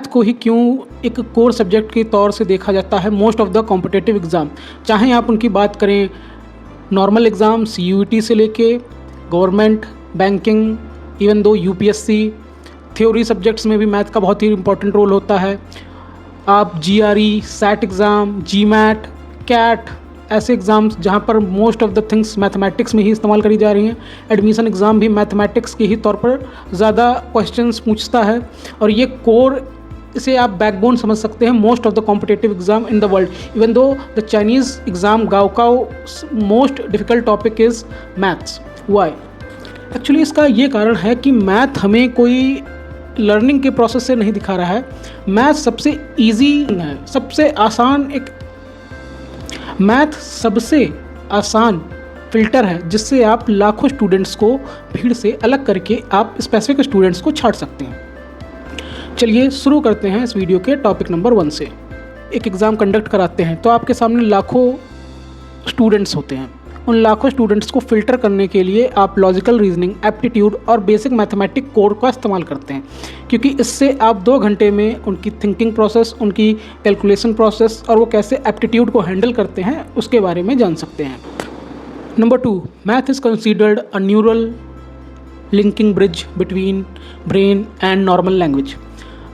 Math को ही क्यों एक कोर सब्जेक्ट के तौर से देखा जाता है most of the competitive exam, चाहे आप उनकी बात करें नॉर्मल एग्ज़ाम CUET से लेके government, banking, even though UPSC, theory subjects में भी मैथ का बहुत ही इंपॉर्टेंट रोल होता है। आप GRE, SAT exam, GMAT, CAT ऐसे एग्ज़ाम्स जहाँ पर most of the things mathematics में ही इस्तेमाल करी जा रही हैं। एडमिशन एग्ज़ाम भी मैथमेटिक्स के ही तौर पर ज़्यादा क्वेश्चंस पूछता है और ये कोर, इसे आप बैकबोन समझ सकते हैं most of the competitive exam in the world. Even though the Chinese exam Gaokao most difficult topic is maths. Why? Actually इसका ये कारण है कि मैथ हमें कोई लर्निंग के प्रोसेस से नहीं दिखा रहा है। मैथ सबसे ईजी है, सबसे आसान मैथ सबसे आसान फ़िल्टर है जिससे आप लाखों स्टूडेंट्स को भीड़ से अलग करके आप स्पेसिफिक स्टूडेंट्स को छांट सकते हैं। चलिए शुरू करते हैं इस वीडियो के टॉपिक नंबर 1 से। एक एग्ज़ाम कंडक्ट कराते हैं तो आपके सामने लाखों स्टूडेंट्स होते हैं। उन लाखों स्टूडेंट्स को फ़िल्टर करने के लिए आप लॉजिकल रीजनिंग, एप्टीट्यूड और बेसिक मैथमेटिक कोड का इस्तेमाल करते हैं, क्योंकि इससे आप 2 घंटे में उनकी थिंकिंग प्रोसेस, उनकी कैलकुलेशन प्रोसेस और वो कैसे एप्टीट्यूड को हैंडल करते हैं उसके बारे में जान सकते हैं। Number 2, math is considered a neural linking bridge between brain and normal language.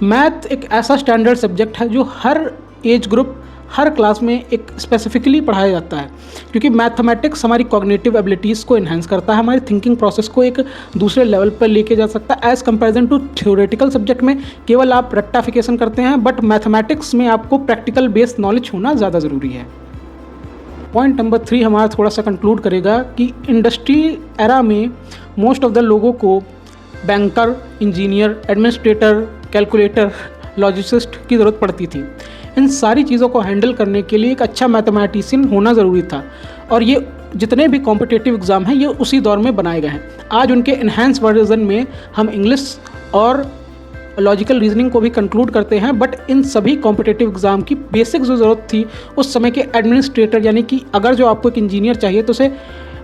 Math एक ऐसा स्टैंडर्ड सब्जेक्ट है जो हर एज ग्रुप, हर क्लास में एक स्पेसिफिकली पढ़ाया जाता है, क्योंकि मैथमेटिक्स हमारी कॉग्निटिव एबिलिटीज़ को इन्हांस करता है, हमारी थिंकिंग प्रोसेस को एक दूसरे लेवल पर लेके जा सकता है। As comparison to theoretical subject में केवल आप रेक्टाफिकेशन करते हैं, बट मैथमेटिक्स में आपको प्रैक्टिकल बेस्ड नॉलेज होना ज़्यादा ज़रूरी है। पॉइंट नंबर 3 हमारा थोड़ा सा कंक्लूड करेगा कि इंडस्ट्री एरा में मोस्ट ऑफ द लोगों को बैंकर, इंजीनियर, एडमिनिस्ट्रेटर, कैलकुलेटर, लॉजिस्टिस्ट की ज़रूरत पड़ती थी। इन सारी चीज़ों को हैंडल करने के लिए एक अच्छा मैथमेटिशियन होना ज़रूरी था और ये जितने भी कॉम्पिटिटिव एग्ज़ाम हैं ये उसी दौर में बनाए गए हैं। आज उनके इन्हांस वर्जन में हम इंग्लिश और लॉजिकल रीजनिंग को भी कंक्लूड करते हैं, बट इन सभी कॉम्पिटिटिव एग्ज़ाम की बेसिक जो ज़रूरत थी उस समय के एडमिनिस्ट्रेटर, यानी कि अगर जो आपको एक इंजीनियर चाहिए तो उसे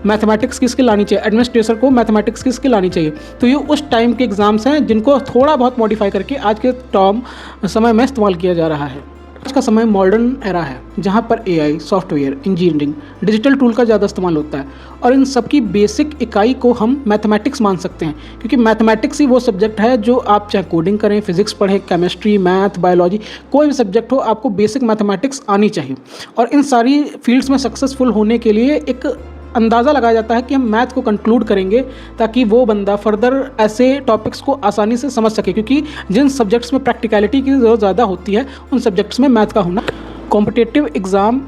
मैथमेटिक्स की स्किल आनी चाहिए, एडमिनिस्ट्रेटर को मैथमेटिक्स की स्किल आनी चाहिए। तो ये उस टाइम के एग्ज़ाम्स हैं जिनको थोड़ा बहुत मॉडिफाई करके आज के समय में इस्तेमाल किया जा रहा है। आज का समय मॉडर्न एरा है जहाँ पर AI, software, engineering, digital tool का ज़्यादा इस्तेमाल होता है और इन सब की बेसिक इकाई को हम मैथमेटिक्स मान सकते हैं, क्योंकि मैथमेटिक्स ही वो सब्जेक्ट है जो आप चाहे कोडिंग करें, फिजिक्स पढ़ें, केमिस्ट्री, मैथ, बायोलॉजी, कोई भी सब्जेक्ट हो, आपको बेसिक मैथमेटिक्स आनी चाहिए। और इन सारी फील्ड्स में सक्सेसफुल होने के लिए एक अंदाज़ा लगाया जाता है कि हम मैथ को कंक्लूड करेंगे ताकि वो बंदा फर्दर ऐसे टॉपिक्स को आसानी से समझ सके, क्योंकि जिन सब्जेक्ट्स में प्रैक्टिकलिटी की ज़रूरत ज़्यादा होती है उन सब्जेक्ट्स में मैथ का होना। कॉम्पिटिटिव एग्ज़ाम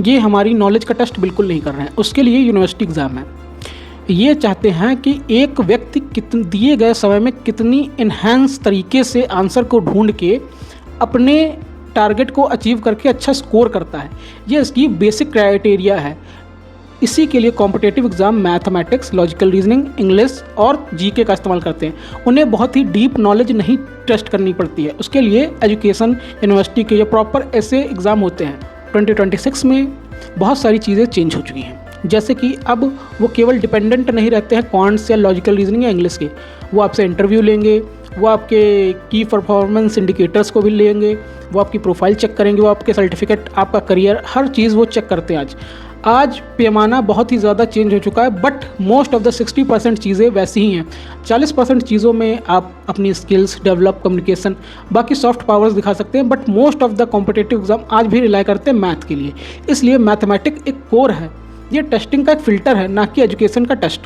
ये हमारी नॉलेज का टेस्ट बिल्कुल नहीं कर रहे हैं, उसके लिए यूनिवर्सिटी एग्ज़ाम है। ये चाहते हैं कि एक व्यक्ति दिए गए समय में कितनी इन्हांस तरीके से आंसर को ढूंढ के अपने टारगेट को अचीव करके अच्छा स्कोर करता है। ये इसकी बेसिक क्राइटेरिया है। इसी के लिए competitive exam mathematics, logical reasoning, English और GK का इस्तेमाल करते हैं। उन्हें बहुत ही डीप नॉलेज नहीं टेस्ट करनी पड़ती है, उसके लिए एजुकेशन, यूनिवर्सिटी के ये प्रॉपर ऐसे एग्ज़ाम होते हैं। 2026 में बहुत सारी चीज़ें चेंज हो चुकी हैं, जैसे कि अब वो केवल डिपेंडेंट नहीं रहते हैं क्वांट्स या लॉजिकल रीजनिंग या इंग्लिश के। वो आपसे इंटरव्यू लेंगे, वो आपके की परफॉर्मेंस इंडिकेटर्स को भी लेंगे, वो आपकी प्रोफाइल चेक करेंगे, वो आपके सर्टिफिकेट, आपका करियर, हर चीज़ वो चेक करते हैं। आज पैमाना बहुत ही ज़्यादा चेंज हो चुका है, बट मोस्ट ऑफ द 60% चीज़ें वैसी ही हैं। 40% चीज़ों में आप अपनी स्किल्स डेवलप, कम्युनिकेशन, बाकी सॉफ्ट पावर्स दिखा सकते हैं, but most of the competitive exam आज भी रिलाई करते हैं मैथ के लिए। इसलिए मैथमेटिक्स एक कोर है, ये टेस्टिंग का एक फ़िल्टर है, ना कि एजुकेशन का टेस्ट।